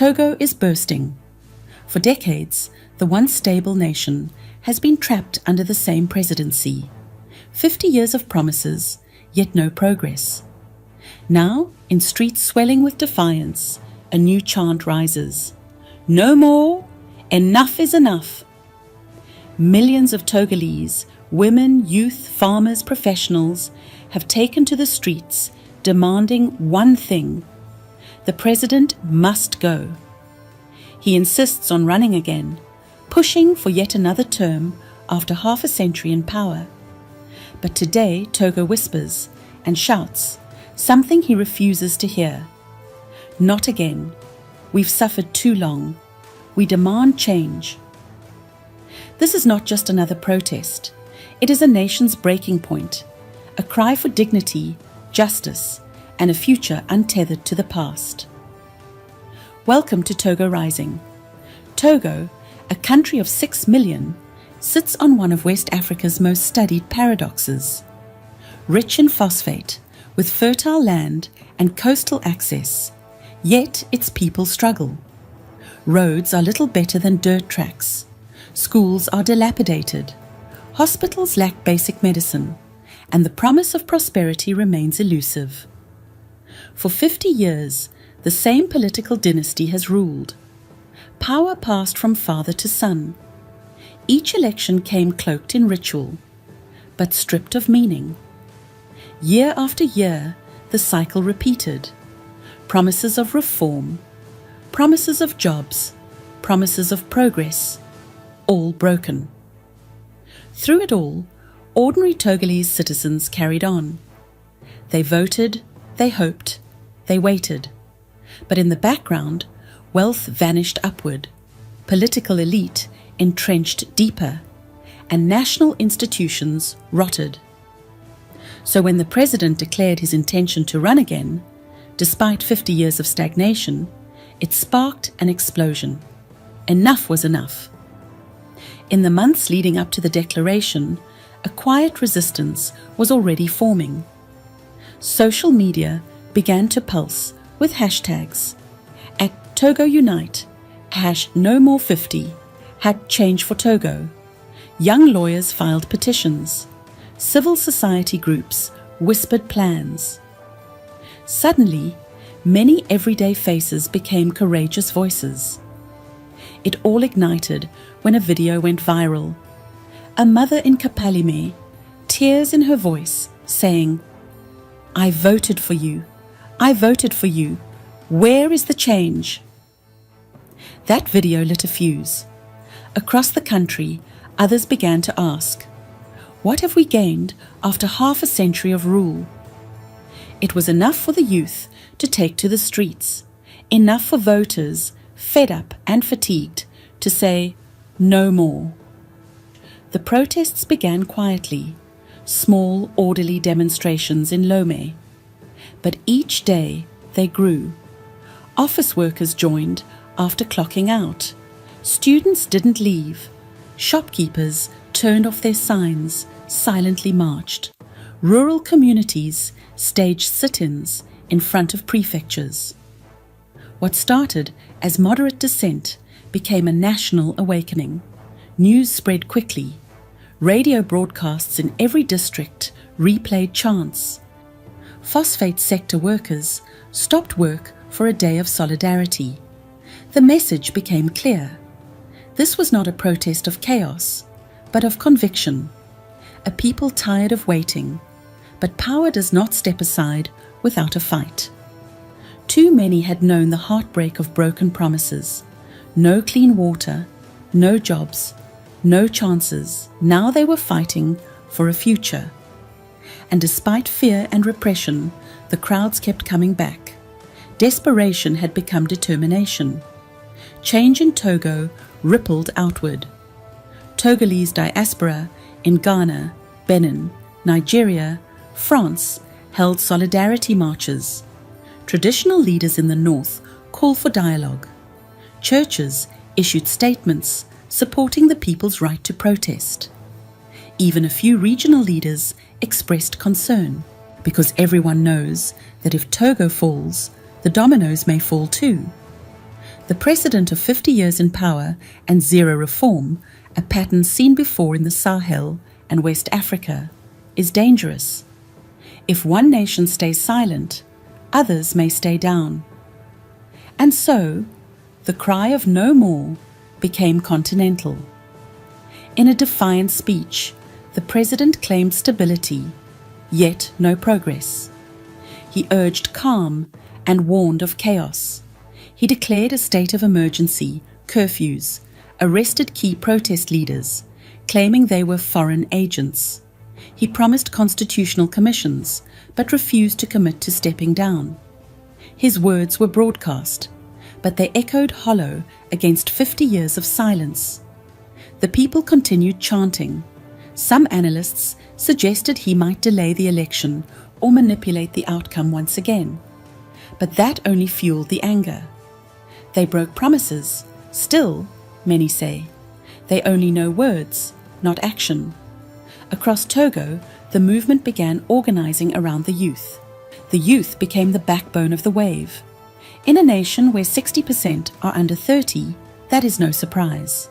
Togo is bursting. For decades, the once stable nation has been trapped under the same presidency. 50 years of promises, yet no progress. Now, in streets swelling with defiance, a new chant rises. No more! Enough is enough! Millions of Togolese, women, youth, farmers, professionals, have taken to the streets demanding one thing. The president must go. He insists on running again, pushing for yet another term after half a century in power. But today Togo whispers and shouts something he refuses to hear. Not again. We've suffered too long. We demand change. This is not just another protest. It is a nation's breaking point, a cry for dignity, justice, and a future untethered to the past. Welcome to Togo Rising. Togo, a country of 6 million, sits on one of West Africa's most studied paradoxes. Rich in phosphate, with fertile land and coastal access, yet its people struggle. Roads are little better than dirt tracks. Schools are dilapidated. Hospitals lack basic medicine, and the promise of prosperity remains elusive. For 50 years, the same political dynasty has ruled. Power passed from father to son. Each election came cloaked in ritual, but stripped of meaning. Year after year, the cycle repeated. Promises of reform, promises of jobs, promises of progress, all broken. Through it all, ordinary Togolese citizens carried on. They voted, they hoped, they waited. But in the background, wealth vanished upward, political elite entrenched deeper, and national institutions rotted. So when the president declared his intention to run again, despite 50 years of stagnation, it sparked an explosion. Enough was enough. In the months leading up to the declaration, a quiet resistance was already forming. Social media began to pulse with hashtags. At Togo Unite, #NoMore50, #Change for Togo. Young lawyers filed petitions. Civil society groups whispered plans. Suddenly, many everyday faces became courageous voices. It all ignited when a video went viral. A mother in Kapalime, tears in her voice, saying, "I voted for you. I voted for you. Where is the change?" That video lit a fuse. Across the country, others began to ask, what have we gained after half a century of rule? It was enough for the youth to take to the streets, enough for voters, fed up and fatigued, to say, no more. The protests began quietly, small, orderly demonstrations in Lomé. But each day they grew. Office workers joined after clocking out. Students didn't leave. Shopkeepers turned off their signs, silently marched. Rural communities staged sit-ins in front of prefectures. What started as moderate dissent became a national awakening. News spread quickly. Radio broadcasts in every district replayed chants. Phosphate sector workers stopped work for a day of solidarity. The message became clear. This was not a protest of chaos, but of conviction. A people tired of waiting, but power does not step aside without a fight. Too many had known the heartbreak of broken promises. No clean water, no jobs, no chances. Now they were fighting for a future. And despite fear and repression, the crowds kept coming back. Desperation had become determination. Change in Togo rippled outward. Togolese diaspora in Ghana, Benin, Nigeria, France held solidarity marches. Traditional leaders in the north called for dialogue. Churches issued statements supporting the people's right to protest. Even a few regional leaders expressed concern, because everyone knows that if Togo falls, the dominoes may fall too. The precedent of 50 years in power and zero reform, a pattern seen before in the Sahel and West Africa, is dangerous. If one nation stays silent, others may stay down. And so, the cry of no more became continental. In a defiant speech, the president claimed stability, yet no progress. He urged calm and warned of chaos. He declared a state of emergency, curfews, arrested key protest leaders, claiming they were foreign agents. He promised constitutional commissions, but refused to commit to stepping down. His words were broadcast, but they echoed hollow against 50 years of silence. The people continued chanting. Some analysts suggested he might delay the election or manipulate the outcome once again. But that only fueled the anger. They broke promises. Still, many say, they only know words, not action. Across Togo, the movement began organizing around the youth. The youth became the backbone of the wave. In a nation where 60% are under 30, that is no surprise.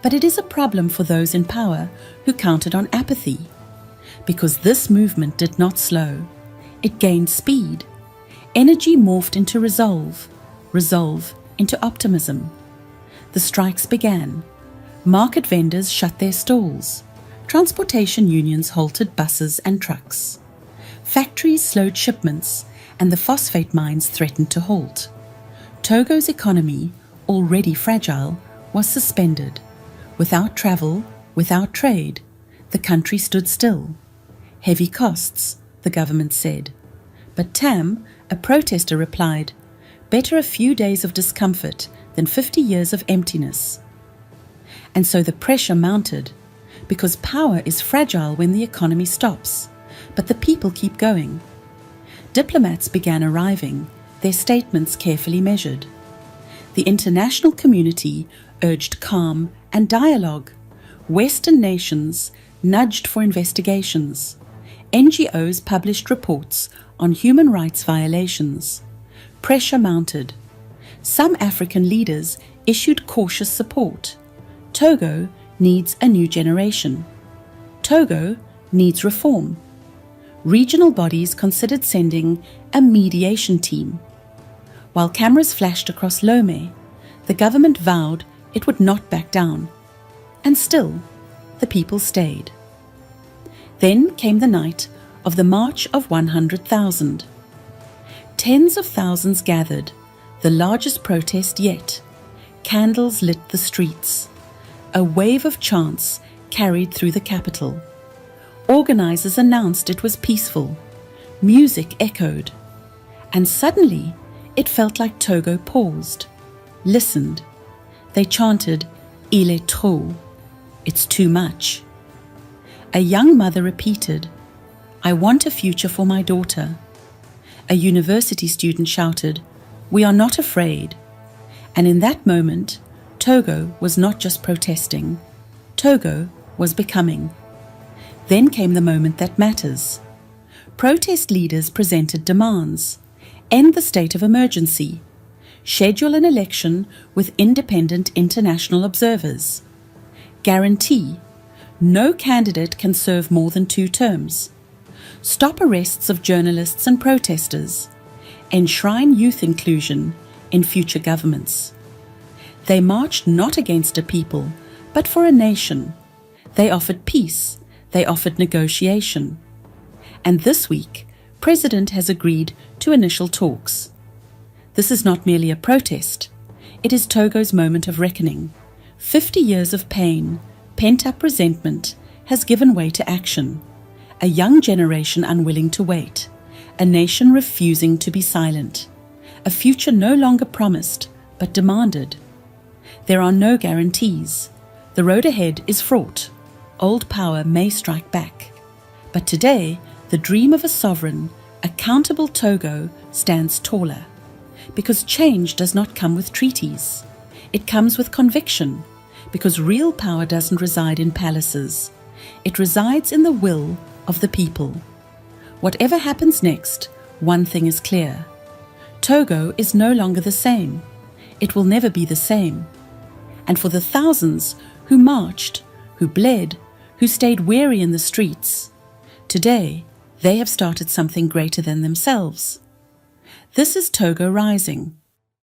But it is a problem for those in power who counted on apathy. Because this movement did not slow. It gained speed. Energy morphed into resolve, resolve into optimism. The strikes began. Market vendors shut their stalls. Transportation unions halted buses and trucks. Factories slowed shipments, and the phosphate mines threatened to halt. Togo's economy, already fragile, was suspended. Without travel, without trade, the country stood still. Heavy costs, the government said. But Tam, a protester, replied, "Better a few days of discomfort than 50 years of emptiness." And so the pressure mounted, because power is fragile when the economy stops, but the people keep going. Diplomats began arriving, their statements carefully measured. The international community urged calm and dialogue. Western nations nudged for investigations. NGOs published reports on human rights violations. Pressure mounted. Some African leaders issued cautious support. Togo needs a new generation. Togo needs reform. Regional bodies considered sending a mediation team. While cameras flashed across Lomé, the government vowed it would not back down. And still, the people stayed. Then came the night of the March of 100,000. Tens of thousands gathered, the largest protest yet. Candles lit the streets. A wave of chants carried through the capital. Organizers announced it was peaceful. Music echoed. And suddenly, it felt like Togo paused, listened. They chanted, "Il est trop," it's too much. A young mother repeated, "I want a future for my daughter." A university student shouted, "We are not afraid." And in that moment, Togo was not just protesting. Togo was becoming. Then came the moment that matters. Protest leaders presented demands. End the state of emergency. Schedule an election with independent international observers. Guarantee no candidate can serve more than 2 terms. Stop arrests of journalists and protesters. Enshrine youth inclusion in future governments. They marched not against a people, but for a nation. They offered peace. They offered negotiation. And this week, President has agreed to initial talks. This is not merely a protest. It is Togo's moment of reckoning. 50 years of pain, pent-up resentment, has given way to action. A young generation unwilling to wait. A nation refusing to be silent. A future no longer promised, but demanded. There are no guarantees. The road ahead is fraught. Old power may strike back. But today, the dream of a sovereign, accountable Togo stands taller. Because change does not come with treaties. It comes with conviction. Because real power doesn't reside in palaces. It resides in the will of the people. Whatever happens next, one thing is clear. Togo is no longer the same. it will never be the same. And for the thousands who marched, who bled, who stayed weary in the streets, today they have started something greater than themselves. This is Togo Rising,